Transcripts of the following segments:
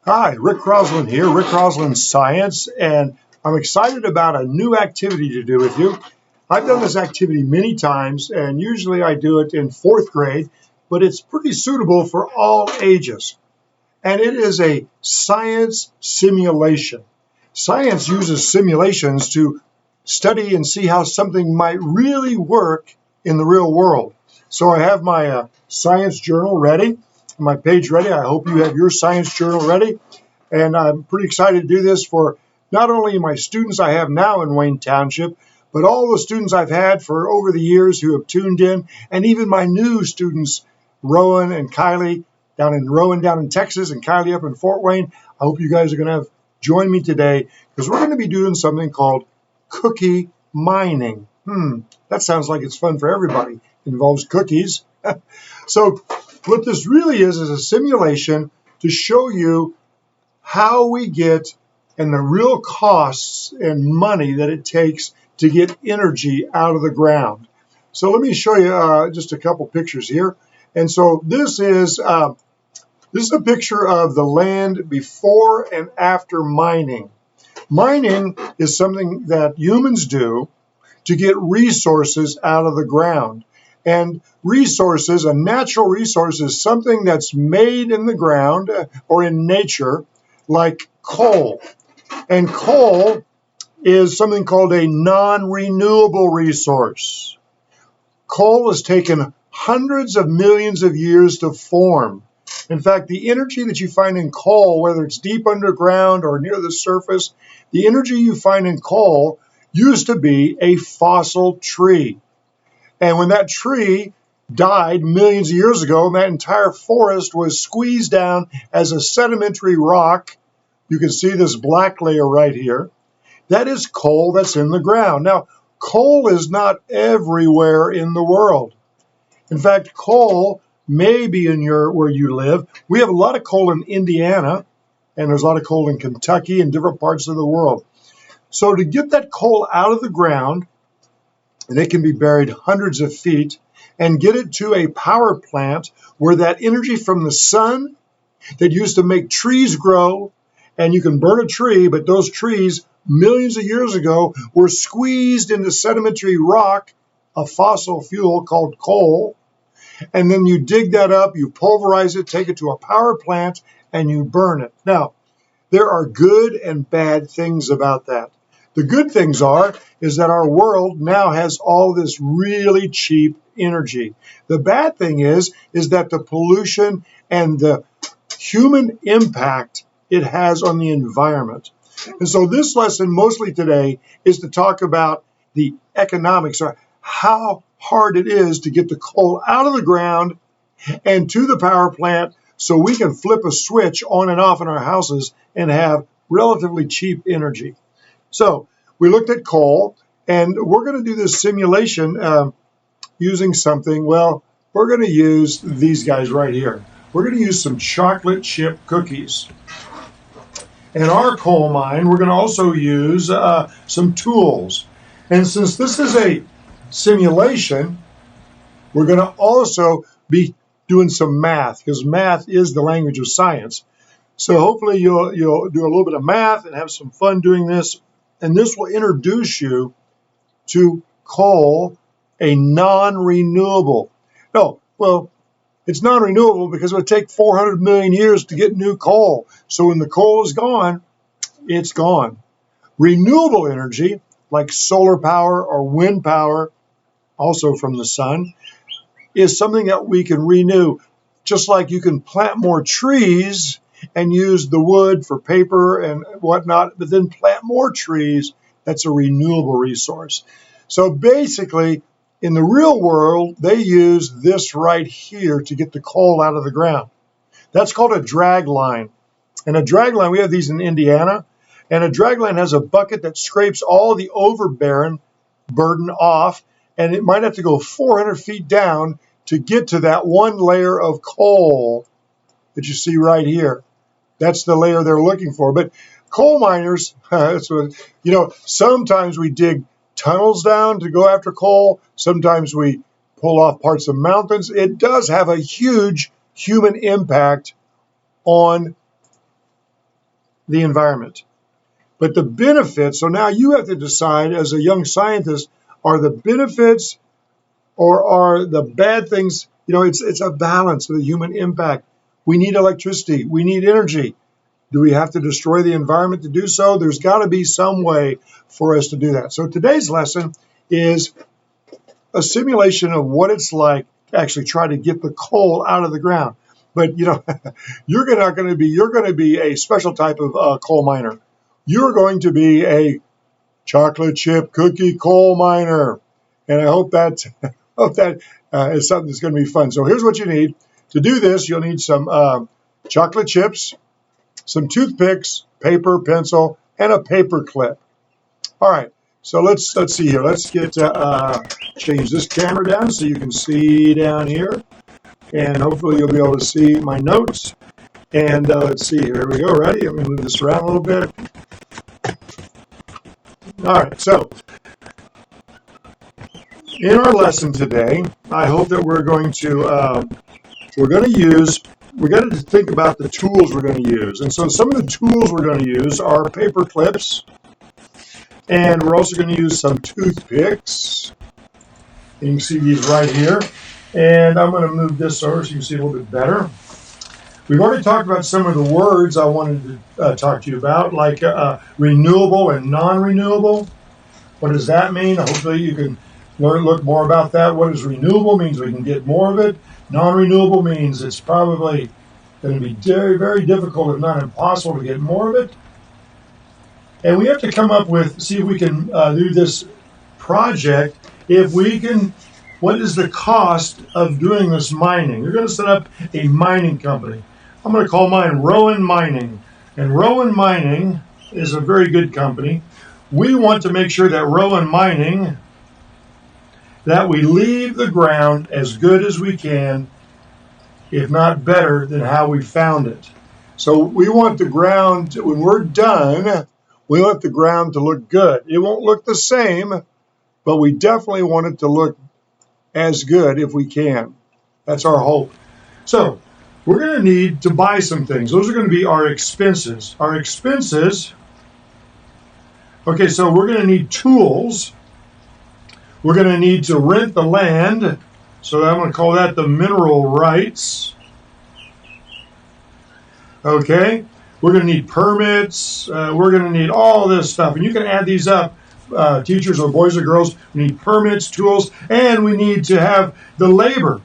Hi, Rick Crosslin here, Rick Crosslin Science, and I'm excited about a new activity to do with you. I've done this activity many times, and usually I do it in 4th grade, but it's pretty suitable for all ages. And it is a science simulation. Science uses simulations to study and see how something might really work in the real world. So I have my science journal ready, my page ready. I hope you have your science journal ready. And I'm pretty excited to do this for not only my students I have now in Wayne Township, but all the students I've had for over the years who have tuned in, and even my new students, Rowan and Kylie, down in Texas, and Kylie up in Fort Wayne. I hope you guys are going to join me today, because we're going to be doing something called cookie mining. That sounds like it's fun for everybody. It involves cookies. So what this really is a simulation to show you how we get and the real costs and money that it takes to get energy out of the ground. So let me show you just a couple pictures here. And so this is a picture of the land before and after mining. Mining is something that humans do to get resources out of the ground. And resources, a natural resource, is something that's made in the ground or in nature, like coal. And coal is something called a non-renewable resource. Coal has taken hundreds of millions of years to form. In fact, the energy that you find in coal, whether it's deep underground or near the surface, the energy you find in coal used to be a fossil tree. And when that tree died millions of years ago, and that entire forest was squeezed down as a sedimentary rock, you can see this black layer right here. That is coal that's in the ground. Now, coal is not everywhere in the world. In fact, coal may be in where you live. We have a lot of coal in Indiana, and there's a lot of coal in Kentucky and different parts of the world. So to get that coal out of the ground, and it can be buried hundreds of feet, and get it to a power plant where that energy from the sun that used to make trees grow, and you can burn a tree, but those trees millions of years ago were squeezed into sedimentary rock, a fossil fuel called coal, and then you dig that up, you pulverize it, take it to a power plant, and you burn it. Now, there are good and bad things about that. The good things is that our world now has all this really cheap energy. The bad thing is that the pollution and the human impact it has on the environment. And so this lesson mostly today is to talk about the economics, or how hard it is to get the coal out of the ground and to the power plant so we can flip a switch on and off in our houses and have relatively cheap energy. So we looked at coal, and we're going to do this simulation using something. Well, we're going to use these guys right here. We're going to use some chocolate chip cookies. In our coal mine, we're going to also use some tools. And since this is a simulation, we're going to also be doing some math, because math is the language of science. So hopefully you'll do a little bit of math and have some fun doing this. And this will introduce you to coal, a non-renewable. No, well, it's non-renewable because it would take 400 million years to get new coal. So when the coal is gone, it's gone. Renewable energy, like solar power or wind power, also from the sun, is something that we can renew. Just like you can plant more trees and use the wood for paper and whatnot, but then plant more trees, that's a renewable resource. So basically, in the real world, they use this right here to get the coal out of the ground. That's called a dragline. And a dragline, we have these in Indiana, and a dragline has a bucket that scrapes all the overburden off, and it might have to go 400 feet down to get to that one layer of coal that you see right here. That's the layer they're looking for. But coal miners, sometimes we dig tunnels down to go after coal. Sometimes we pull off parts of mountains. It does have a huge human impact on the environment. But the benefits, so now you have to decide as a young scientist, are the benefits or are the bad things, it's a balance of the human impact. We need electricity. We need energy. Do we have to destroy the environment to do so? There's got to be some way for us to do that. So today's lesson is a simulation of what it's like to actually try to get the coal out of the ground. But you're going to be a special type of coal miner. You're going to be a chocolate chip cookie coal miner, and I hope that is something that's going to be fun. So here's what you need to do this. You'll need some chocolate chips, some toothpicks, paper, pencil, and a paper clip. All right. So let's see here. Let's get change this camera down so you can see down here. And hopefully you'll be able to see my notes. And let's see, here we go. Ready? I'm going to move this around a little bit. All right, so in our lesson today, I hope that we're going to think about the tools we're going to use. And so some of the tools we're going to use are paper clips, and we're also going to use some toothpicks. And you can see these right here. And I'm going to move this over so you can see a little bit better. We've already talked about some of the words I wanted to talk to you about, like renewable and non-renewable. What does that mean? Hopefully you can look more about that. What does renewable means? We can get more of it. Non-renewable means it's probably going to be very, very difficult, if not impossible, to get more of it. And we have to come up with, see if we can do this project, what is the cost of doing this mining? You're going to set up a mining company. I'm going to call mine Rowan Mining. And Rowan Mining is a very good company. We want to make sure that Rowan Mining, that we leave the ground as good as we can, if not better than how we found it. So we want the ground, when we're done, we want the ground to look good. It won't look the same, but we definitely want it to look as good if we can. That's our hope. So we're going to need to buy some things. Those are going to be our expenses. Okay, so we're going to need tools. We're going to need to rent the land. So I'm going to call that the mineral rights. Okay, we're going to need permits. We're going to need all this stuff. And you can add these up. Teachers or boys or girls, we need permits, tools, and we need to have the labor.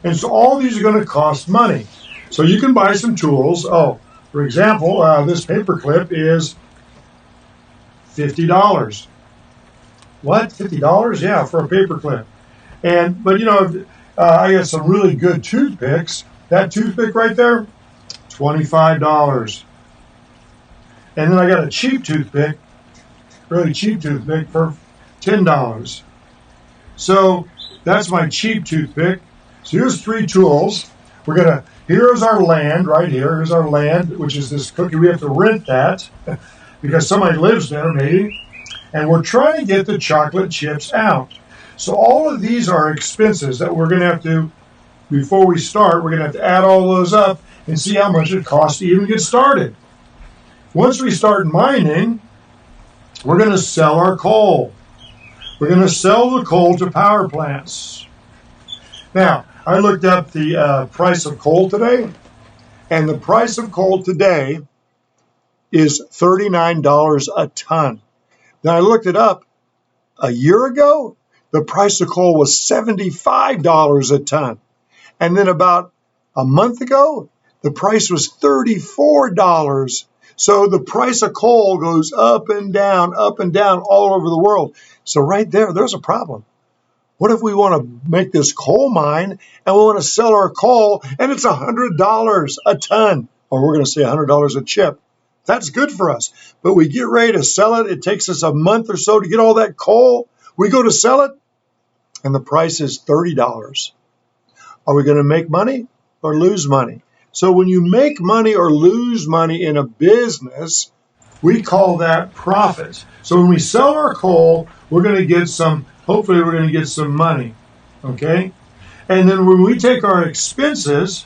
And so all these are going to cost money. So you can buy some tools. Oh, for example, this paper clip is $50. What? $50? Yeah, for a paper clip. But I got some really good toothpicks. That toothpick right there, $25. And then I got a cheap toothpick, really cheap toothpick for $10. So that's my cheap toothpick. So here's 3 tools. Here's our land right here. Here's our land, which is this cookie. We have to rent that because somebody lives there maybe. And we're trying to get the chocolate chips out. So all of these are expenses that we're going to have to, before we start, we're going to have to add all those up and see how much it costs to even get started. Once we start mining, we're going to sell our coal. We're going to sell the coal to power plants. Now, I looked up the price of coal today, and the price of coal today is $39 a ton. Now, I looked it up a year ago. The price of coal was $75 a ton. And then about a month ago, the price was $34. So the price of coal goes up and down all over the world. So right there's a problem. What if we want to make this coal mine and we want to sell our coal and it's $100 a ton, or we're going to say $100 a chip? That's good for us. But we get ready to sell it. It takes us a month or so to get all that coal. We go to sell it and the price is $30. Are we going to make money or lose money? So when you make money or lose money in a business, we call that profit. So when we sell our coal, we're going to get hopefully we're going to get some money, okay? And then when we take our expenses,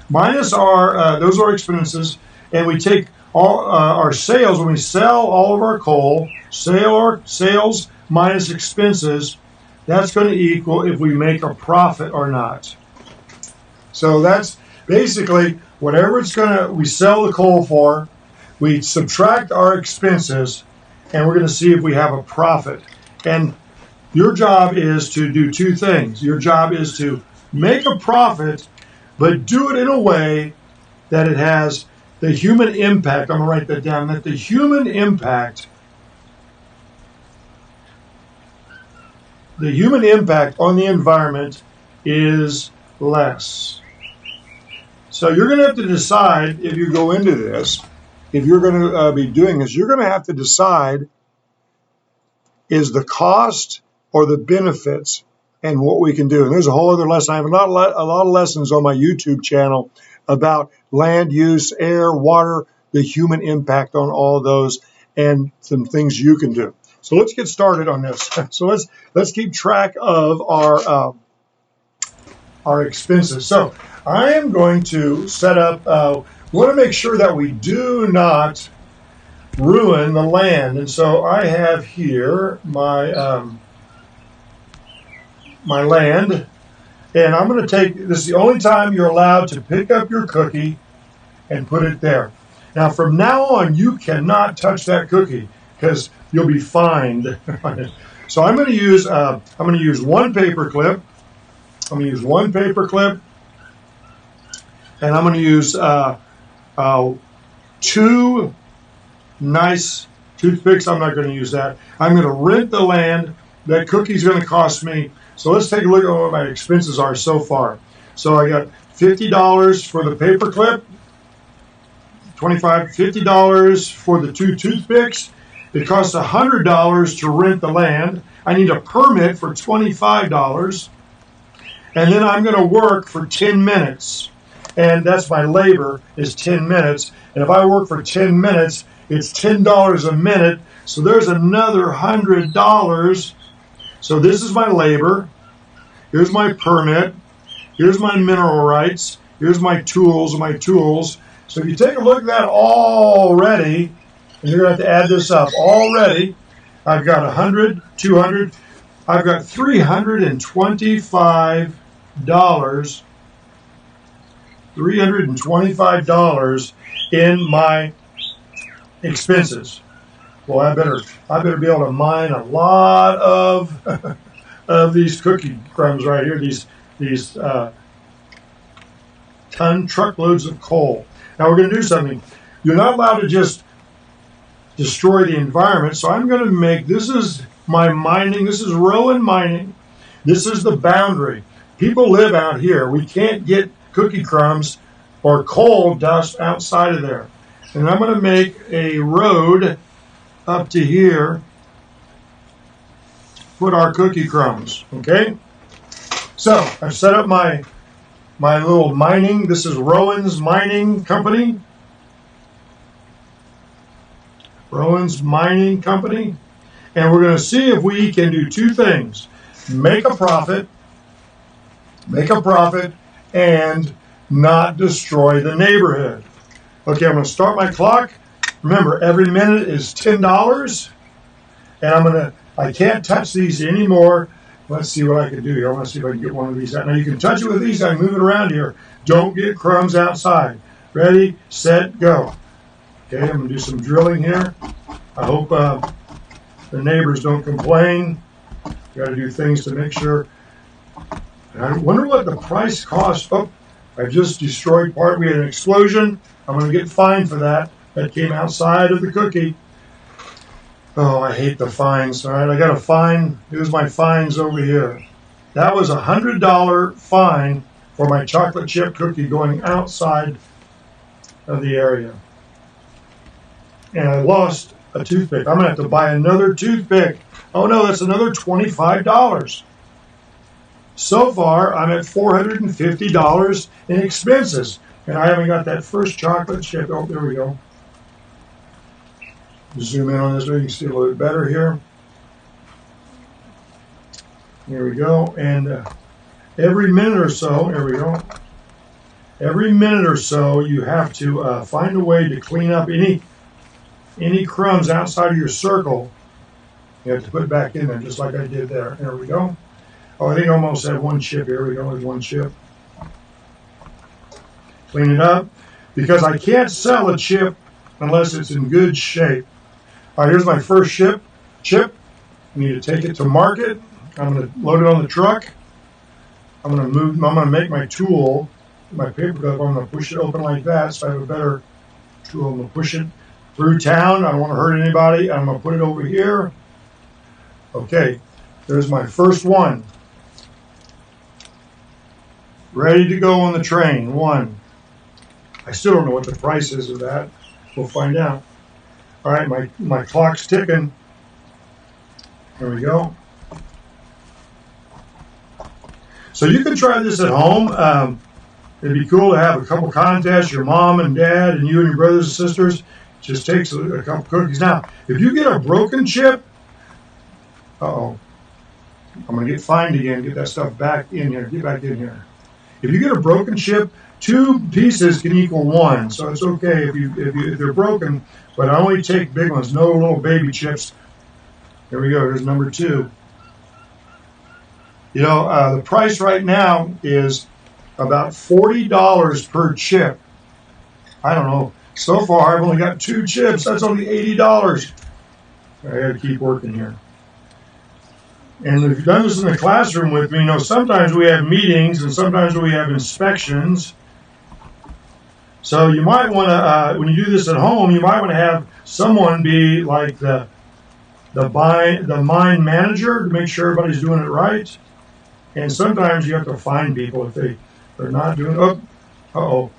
minus our, those are expenses, and we take all our sales, when we sell all of our coal, sales minus expenses, that's going to equal if we make a profit or not. So that's basically whatever it's going to, we sell the coal for, we subtract our expenses, and we're going to see if we have a profit. And your job is to do two things. Your job is to make a profit, but do it in a way that it has the human impact. I'm going to write that down, that the human impact on the environment is less. So you're going to have to decide if you go into this, if you're going to be doing this, you're going to have to decide is the cost or the benefits and what we can do. And there's a whole other lesson. I have a lot of lessons on my YouTube channel about land use, air, water, the human impact on all those, and some things you can do. So let's get started on this. So let's keep track of our expenses. So I am going to set up, we want to make sure that we do not ruin the land. And so I have here my my land, and I'm going to take, this is the only time you're allowed to pick up your cookie and put it there. Now from now on, you cannot touch that cookie because you'll be fined. So I'm going to use one paper clip. I'm going to use one paper clip, and I'm going to use two nice toothpicks. I'm not going to use that. I'm going to rent the land. That cookie's going to cost me. So let's take a look at what my expenses are so far. So I got $50 for the paper clip, $50 for the two toothpicks. It costs $100 to rent the land. I need a permit for $25. And then I'm going to work for 10 minutes. And that's my labor is 10 minutes. And if I work for 10 minutes, it's $10 a minute. So there's another $100. So this is my labor. Here's my permit. Here's my mineral rights. Here's my tools. So if you take a look at that already, and you're going to have to add this up already, I've got 100, 200, I've got $325. $325 in my expenses. Well, I better be able to mine a lot of of these cookie crumbs right here. These truckloads of coal. Now we're going to do something. You're not allowed to just destroy the environment. So I'm going to make, this is my mining. This is Rowan mining. This is the boundary. People live out here. We can't get cookie crumbs or coal dust outside of there. And I'm going to make a road up to here, put our cookie crumbs, okay? So I've set up my little mining. This is Rowan's Mining Company. Rowan's Mining Company. And we're going to see if we can do two things. Make a profit, and not destroy the neighborhood. Okay, I'm going to start my clock. Remember, every minute is $10. And I can't touch these anymore. Let's see what I can do here. I want to see if I can get one of these out. Now you can touch it with these. I can move it around here. Don't get crumbs outside. Ready, set, go. Okay, I'm going to do some drilling here. I hope the neighbors don't complain. Got to do things to make sure. And I wonder what the price cost. Oh, I just destroyed part. We had an explosion. I'm going to get fined for that. That came outside of the cookie. Oh, I hate the fines. All right, I got a fine. Here's my fines over here. That was a $100 fine for my chocolate chip cookie going outside of the area. And I lost a toothpick. I'm going to have to buy another toothpick. Oh no, that's another $25. So far, I'm at $450 in expenses. And I haven't got that first chocolate chip. Oh, there we go. Zoom in on this so you can see a little bit better here. Here we go. And every minute or so, there we go. Every minute or so, you have to find a way to clean up any crumbs outside of your circle. You have to put it back in there, just like I did there. There we go. Oh, I think I almost had one chip. Here we go, there's one chip. Clean it up, because I can't sell a chip unless it's in good shape. All right, here's my first chip. I need to take it to market. I'm going to load it on the truck. I'm going to make my tool, my paper cup. I'm going to push it open like that, so I have a better tool. I'm going to push it through town. I don't want to hurt anybody. I'm going to put it over here. Okay, there's my first one. Ready to go on the train. One. I still don't know what the price is of that. We'll find out. All right, my clock's ticking. There we go. So you can try this at home. It'd be cool to have a couple contests, your mom and dad and you and your brothers and sisters. It just takes a couple cookies. Now, if you get a broken chip, I'm going to get fined again. Get that stuff back in here. Get back in here. If you get a broken chip, 2 pieces can equal 1. So it's okay if they're broken, but I only take big ones, no little baby chips. Here we go. Here's number 2. You know, the price right now is about $40 per chip. I don't know. So far, I've only got 2 chips. That's only $80. I got to keep working here. And if you've done this in the classroom with me, you know, sometimes we have meetings and sometimes we have inspections. So you might want to, when you do this at home, you might want to have someone be like the mine manager to make sure everybody's doing it right. And sometimes you have to find people if they're not doing it. Uh-oh,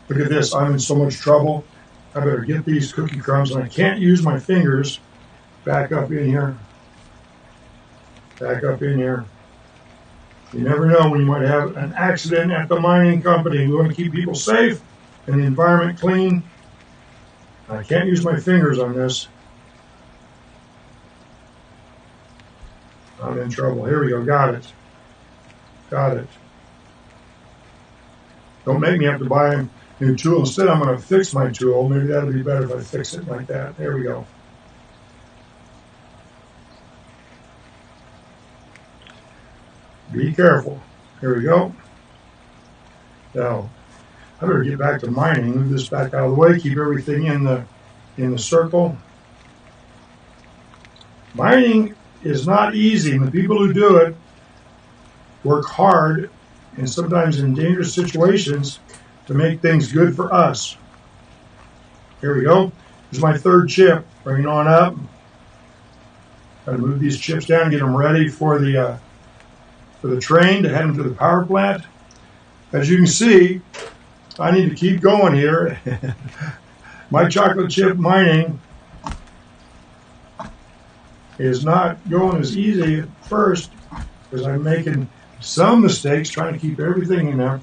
look at this. I'm in so much trouble. I better get these cookie crumbs, and I can't use my fingers. Back up in here. Back up in here. You never know when you might have an accident at the mining company. We want to keep people safe and the environment clean. I can't use my fingers on this. I'm in trouble. Here we go. Got it. Got it. Don't make me have to buy a new tool. Instead, I'm going to fix my tool. Maybe that'll be better if I fix it like that. There we go. Be careful. Here we go. Now, I better get back to mining. Move this back out of the way. Keep everything in the circle. Mining is not easy, and the people who do it work hard and sometimes in dangerous situations to make things good for us. Here we go. Here's my 3rd chip. Bring it on up. Got to move these chips down, get them ready for the train to head them to the power plant. As you can see, I need to keep going here. My chocolate chip mining is not going as easy at first because I'm making some mistakes trying to keep everything in there.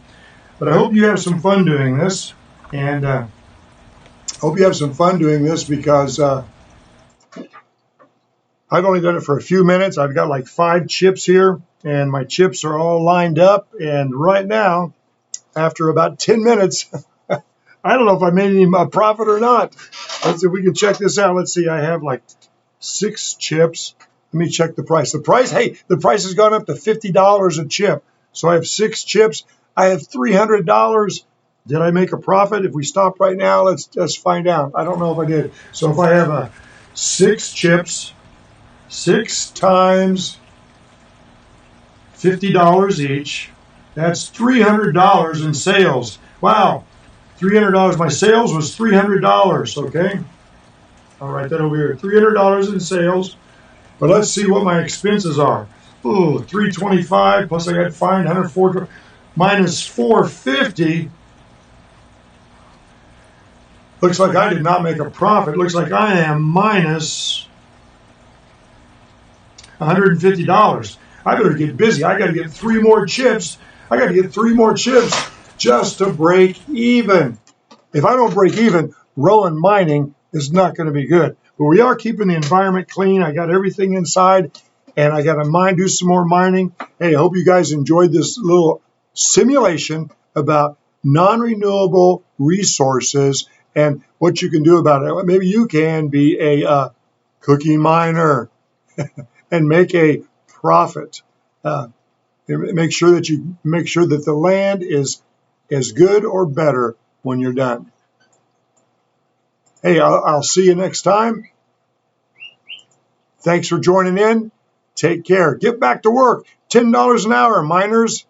But I hope you have some fun doing this, and hope you have some fun doing this because I've only done it for a few minutes. I've got like 5 chips here, and my chips are all lined up. And right now, after about 10 minutes, I don't know if I made any profit or not. Let's see if we can check this out. Let's see. I have like 6 chips. Let me check the price. The price has gone up to $50 a chip. So I have 6 chips. I have $300. Did I make a profit? If we stop right now, let's find out. I don't know if I did. So if I have 6 chips, 6 times $50 each, that's $300 in sales. Wow, $300. My sales was $300. Okay, I'll write that over here. $300 in sales. But let's see what my expenses are. Ooh, $325 plus I got fined $104 minus $450. Looks like I did not make a profit. Looks like I am minus $150. I better get busy. I got to get 3 more chips. I got to get 3 more chips just to break even. If I don't break even, Rowan Mining is not going to be good. But we are keeping the environment clean. I got everything inside. and I got to do some more mining. Hey, I hope you guys enjoyed this little simulation about non-renewable resources and what you can do about it. Maybe you can be a cookie miner and make a profit. Make sure that the land is as good or better when you're done. Hey, I'll see you next time. Thanks for joining in. Take care. Get back to work. $10 an hour, miners.